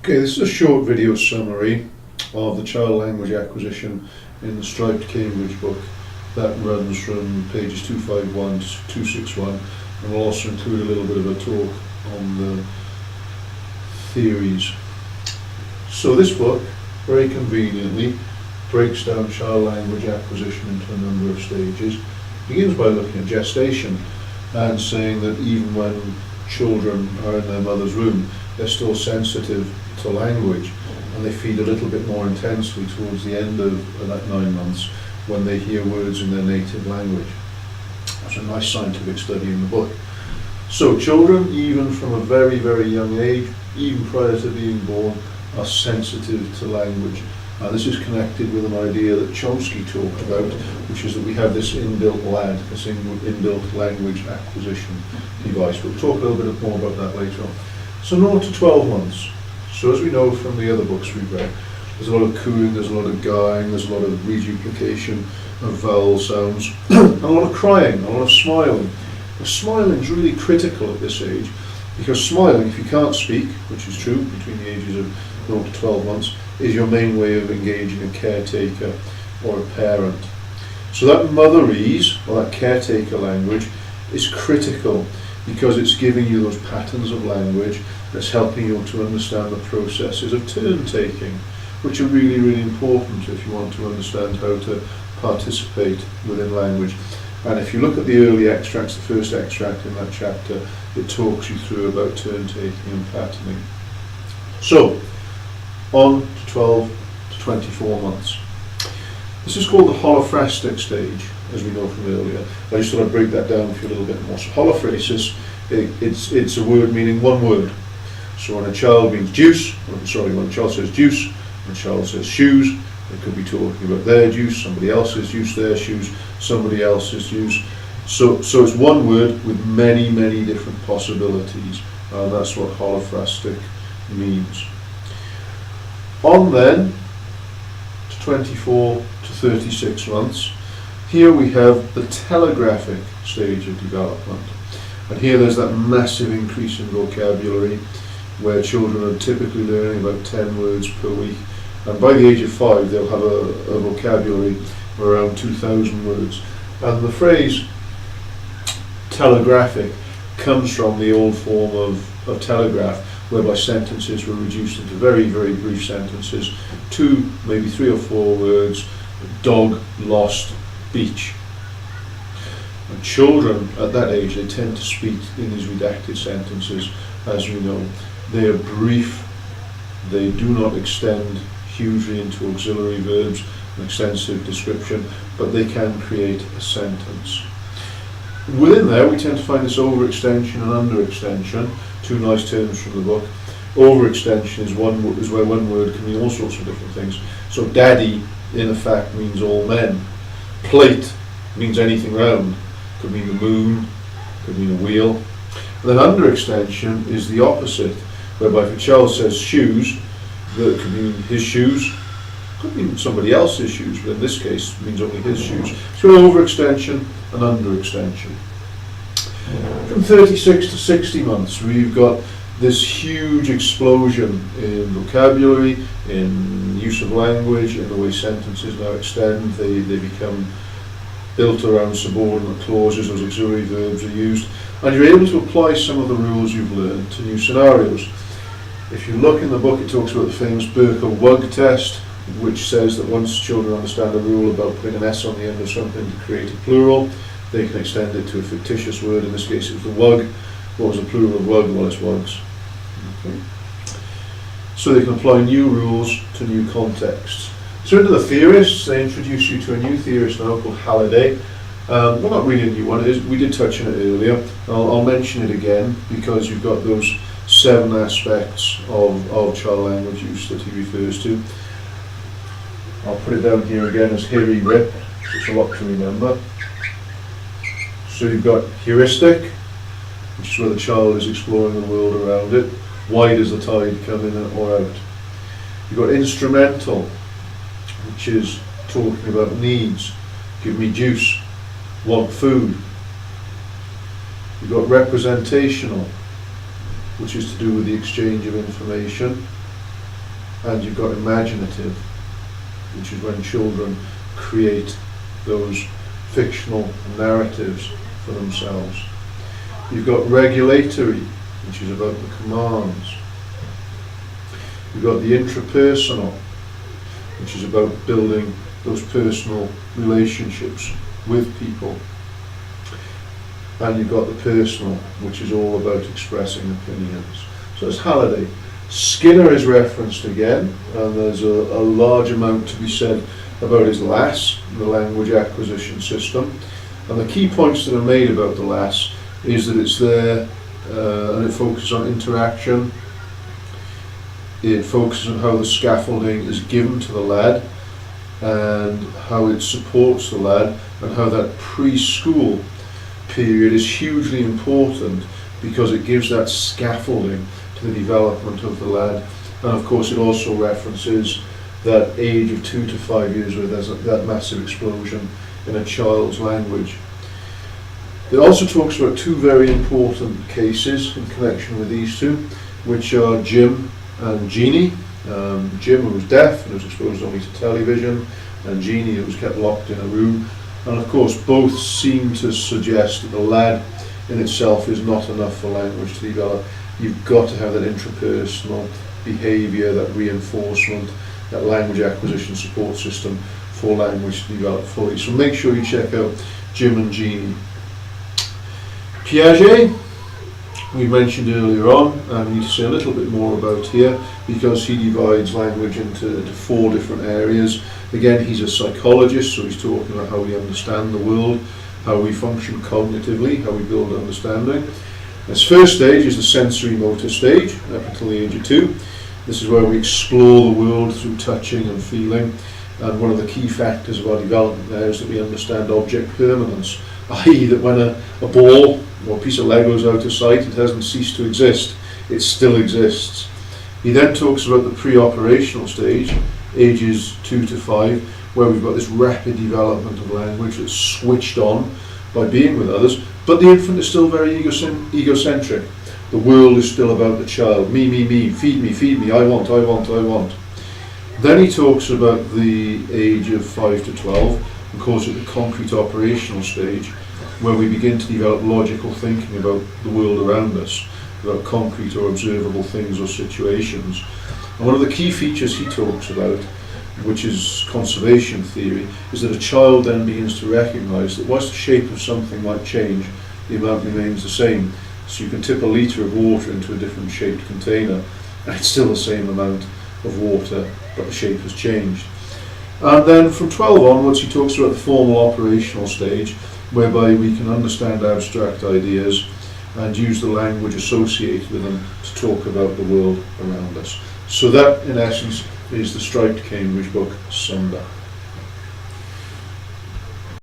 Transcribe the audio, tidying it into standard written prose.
Okay, this is a short video summary of the child language acquisition in the Striped Cambridge book that runs from pages 251 to 261, and will also include a little bit of a talk on the theories. So this book, very conveniently, breaks down child language acquisition into a number of stages. It begins by looking at gestation and saying that even when children are in their mother's womb, they're still sensitive to language, and they feed a little bit more intensely towards the end of that 9 months when they hear words in their native language. That's a nice scientific study in the book. So children, even from a very, very young age, even prior to being born, are sensitive to language. And this is connected with an idea that Chomsky talked about, which is that we have this inbuilt LAD, this inbuilt language acquisition device. We'll talk a little bit more about that later on. So 0 to 12 months. So as we know from the other books we've read, there's a lot of cooing, there's a lot of guying, there's a lot of reduplication of vowel sounds, and a lot of crying, a lot of smiling. Smiling is really critical at this age, because smiling, if you can't speak, which is true between the ages of 0 to 12 months, is your main way of engaging a caretaker or a parent. So that motherese, or that caretaker language, is critical because it's giving you those patterns of language that's helping you to understand the processes of turn taking, which are really, really important if you want to understand how to participate within language. And if you look at the early extracts, the first extract in that chapter, it talks you through about turn taking and patterning. So, on to 12 to 24 months. This is called the holophrestic stage, as we know from earlier. I just thought I'd break that down for you a little bit more. So holophrasis, it's a word meaning one word. So when a child means juice, when a child says juice, when a child says shoes, it could be talking about their juice, somebody else's juice, their shoes, somebody else's juice. So it's one word with many, many different possibilities. And that's what holophrastic means. On then to 24 to 36 months, here we have the telegraphic stage of development. And here there's that massive increase in vocabulary, where children are typically learning about 10 words per week. And by the age of 5, they'll have a vocabulary of around 2,000 words. And the phrase telegraphic comes from the old form of telegraph, whereby sentences were reduced into very, very brief sentences, 2, maybe 3 or 4 words: dog, lost, beach. And children at that age, they tend to speak in these redacted sentences, as we know. They are brief, they do not extend hugely into auxiliary verbs and extensive description, but they can create a sentence. Within there, we tend to find this overextension and underextension, two nice terms from the book. Overextension is where one word can mean all sorts of different things. So daddy, in effect, means all men. Plate means anything round. Could mean the moon, could mean a wheel. And then underextension is the opposite, whereby if a child says shoes, that could mean his shoes, could mean somebody else's shoes, but in this case it means only his shoes. So overextension and underextension. From 36 to 60 months, we've got this huge explosion in vocabulary, in use of language, in the way sentences now extend. They become built around subordinate clauses, those auxiliary verbs are used, and you're able to apply some of the rules you've learned to new scenarios. If you look in the book, it talks about the famous Birker-Wug test, which says that once children understand a rule about putting an S on the end of something to create a plural, they can extend it to a fictitious word. In this case it was the wug. What was the plural of wug? Well, it's wugs. Okay. So they can apply new rules to new contexts. So into the theorists, they introduce you to a new theorist now called Halliday. Well, not really a new one, we did touch on it earlier. I'll mention it again because you've got those 7 aspects of child language use that he refers to. I'll put it down here again as hairy rip, it's a lot to remember. So you've got heuristic, which is where the child is exploring the world around it. Why does the tide come in or out? You've got instrumental, which is talking about needs. Give me juice, want food. You've got representational, which is to do with the exchange of information. and you've got imaginative, which is when children create those fictional narratives for themselves. You've got regulatory, which is about the commands. You've got the intrapersonal, which is about building those personal relationships with people. And you've got the personal, which is all about expressing opinions. So it's Halliday. Skinner is referenced again, and there's a large amount to be said about his LAS, the language acquisition system. And the key points that are made about the LAS is that it's there and it focuses on interaction. It focuses on how the scaffolding is given to the lad and how it supports the lad, and how that preschool period is hugely important because it gives that scaffolding to the development of the lad. And of course it also references that age of 2 to 5 years where there's that massive explosion in a child's language. It also talks about two very important cases in connection with these two, which are Jim and Jeannie. Jim, who was deaf and was exposed only to television, and Jeannie, who was kept locked in a room. And of course both seem to suggest that the lad in itself is not enough for language to develop. You've got to have that intrapersonal behaviour, that reinforcement, that language acquisition support system for language to develop fully. So make sure you check out Jim and Jeannie. Piaget, we mentioned earlier on, and we need to say a little bit more about here because he divides language into 4 different areas. Again, he's a psychologist, so he's talking about how we understand the world, how we function cognitively, how we build understanding. This first stage is the sensory motor stage, up until the age of 2. This is where we explore the world through touching and feeling, and one of the key factors of our development there is that we understand object permanence, i.e. that when a ball or a piece of Lego is out of sight, it hasn't ceased to exist, it still exists. He then talks about the pre-operational stage, ages 2 to 5, where we've got this rapid development of language that's switched on by being with others, but the infant is still very egocentric. The world is still about the child. Me, feed me, I want. Then he talks about the age of 5 to 12, and calls it the concrete operational stage, where we begin to develop logical thinking about the world around us, about concrete or observable things or situations. And one of the key features he talks about, which is conservation theory, is that a child then begins to recognise that whilst the shape of something might change, the amount remains the same. So you can tip a litre of water into a different shaped container and it's still the same amount of water, but the shape has changed. And then from 12 onwards he talks about the formal operational stage, whereby we can understand abstract ideas and use the language associated with them to talk about the world around us. So that in essence is the Striped Cambridge book summed up.